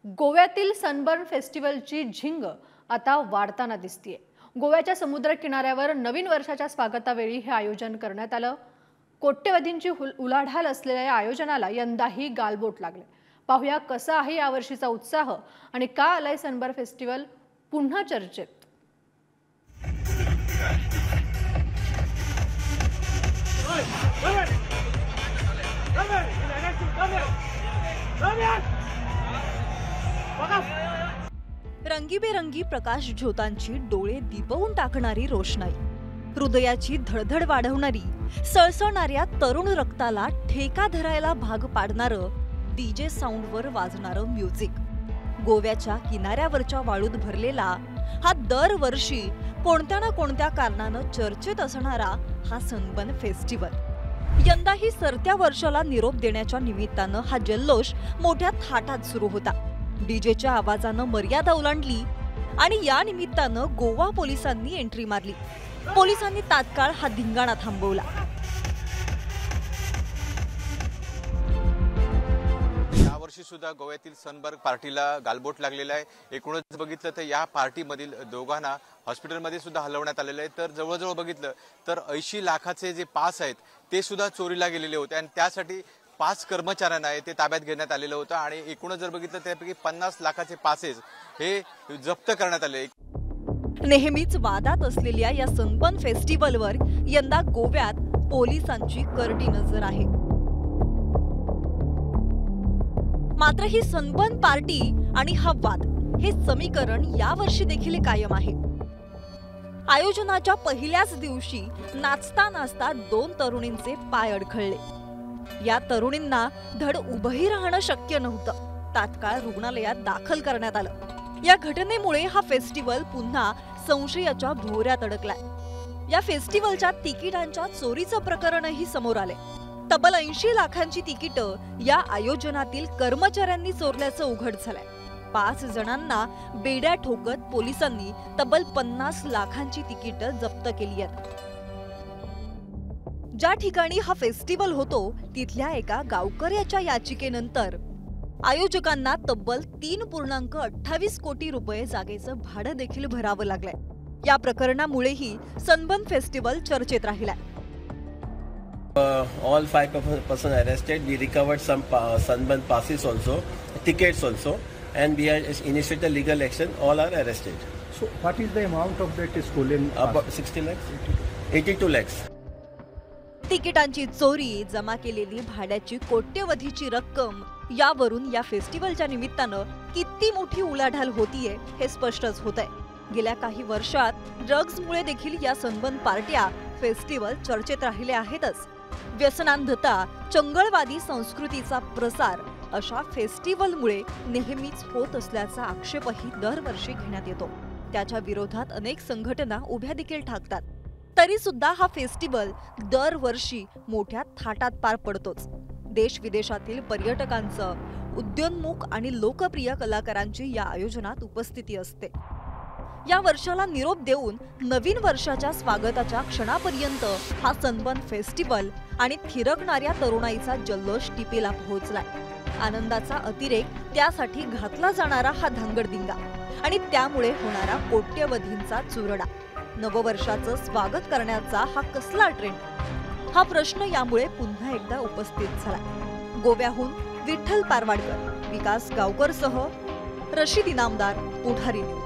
गोव्यातील सनबर्न फेस्टिवलची झिंग आता वाढताना दिसतेय। गोव्याच्या समुद्र किनाऱ्यावर नवीन वर्षाच्या स्वागतावेळी हे आयोजन करण्यात आलं। कोट्यवधींची उलाढाल असलेल्या या आयोजनाला यंदाही गालबोट लागले। पाहूया कसा आहे यावर्षीचा उत्साह आणि का आलाय सनबर्न फेस्टिवल पुन्हा चर्चेत। रंगीबेरंगी प्रकाश ज्योतांची डोळे दिपवून टाकणारी रोषणाई, हृदयाची धडधड वाढवणारी, सळसळणाऱ्या तरुण रक्ताला ठेका धरायला भाग पाडणारं डीजे साऊंडवर वाजणारं म्युझिक, गोव्याच्या किनाऱ्यावरच्या वाळूत भरलेला हा दरवर्षी कोणत्या ना कोणत्या कारणानं चर्चेत असणारा हा सनबर्न फेस्टिवल यंदाही सरत्या वर्षाला निरोप देण्याच्या निमित्तानं हा जल्लोष मोठ्या थाटात सुरू होता। डीजेच्या आवाजानं मर्यादा ओलांडली आणि या निमित्तानं गोवा पोलिसांनी एंट्री मारली। पोलिसांनी तात्काळ हा धिंगाणा थांबवला। यावर्षी सुद्धा गोव्यातील सनबर्न पार्टीला गालबोट लागलेला आहे। एकूणच बघितलं तर या पार्टीमधील दोघांना हॉस्पिटलमध्ये सुद्धा हलवण्यात आलेलं आहे। तर जवळजवळ बघितलं तर 80 लाखाचे जे पास आहेत ते सुद्धा चोरीला गेलेले होते आणि त्यासाठी 5 कर्मचाऱ्यांना ते ताब्यात घेण्यात आलेलं होतं आणि एकूणच जर बघितलं त्यापैकी 50 लाखाचे पासेस हे जप्त करण्यात आले। नेहमीच वादात असलेल्या या सनबर्न फेस्टिवलवर यंदा गोव्यात पोलिसांची करडी नजर आहे। मात्र ही सनबर्न पार्टी आणि हा वाद हे समीकरण यावर्षी देखील कायम आहे। आयोजनाच्या पहिल्याच दिवशी नाचता नाचता 2 तरुणींचे पाय अडखळले। या तरुणींना धड उभंही राहणं शक्य नव्हतं। तात्काळ रुग्णालयात दाखल करण्यात आलं। या घटनेमुळे हा फेस्टिवल पुन्हा संशयाच्या भोवऱ्यात अडकलाय। या फेस्टिवलच्या तिकिटांच्या चोरीचं प्रकरणही समोर आले। तब्बल 80 लाखांची तिकीटं या आयोजनातील कर्मचाऱ्यांनी चोरल्याचं उघड झालंय। 5 जणांना बेड्या ठोकत पोलिसांनी तब्बल 50 लाखांची तिकीटं जप्त केली आहेत। ज्या ठिकाणी हा फेस्टिवल होतो तिथल्या एका गावकऱ्याच्या याचिकेनंतर आयोजकांना तब्बल 3.28 कोटी रुपये जागेचं भाडं देखील भरावं लागलंय। या प्रकरणामुळेही सनबर्न फेस्टिवल चर्चेत राहिलाय। All 5 person arrested. We recovered some Sunburn passes also, tickets also, and we had initiated legal action. All are arrested. So, what is the amount of that stolen? About 60 lakhs, 82 lakhs. तिकिटांची चोरी, जमा केलेली भाड्याची कोट्यवधीची रक्कम यावरून या फेस्टिवलच्या निमित्तानं किती मोठी उलाढाल होतीये हे स्पष्टच होतंय। गेल्या काही वर्षात ड्रग्जमुळे देखील या सनबर्न पार्ट्या फेस्टिवल चर्चेत राहिले आहेतच। व्यसनांधता, चंगळवादी संस्कृतीचा प्रसार अशा फेस्टिवलमुळे नेहमीच होत असल्याचा आक्षेपही दरवर्षी घेण्यात येतो। त्याच्या विरोधात अनेक संघटना उभ्या देखील ठाकतात। तरी सुद्धा हा फेस्टिवल दरवर्षी मोठ्या थाटात पार पडतोच। देश विदेशातील पर्यटकांचं, उद्योन्मुख आणि लोकप्रिय कलाकारांची या आयोजनात उपस्थिती असते। या वर्षाला निरोप देऊन नवीन वर्षाच्या स्वागताच्या क्षणापर्यंत हा सनबर्न फेस्टिवल आणि थिरकणाऱ्या तरुणाईचा जल्लोष टिपेला पोहोचलाय। आनंदाचा अतिरेक, त्यासाठी घातला जाणारा हा धांगडधिंगा आणि त्यामुळे होणारा कोट्यवधींचा चुरडा, नववर्षाचं स्वागत करण्याचा हा कसला ट्रेंड, हा प्रश्न यामुळे पुन्हा एकदा उपस्थित झाला। गोव्याहून विठ्ठल पारवाडकर, विकास गावकरसह रशीद इनामदार, पुढारी न्यूज।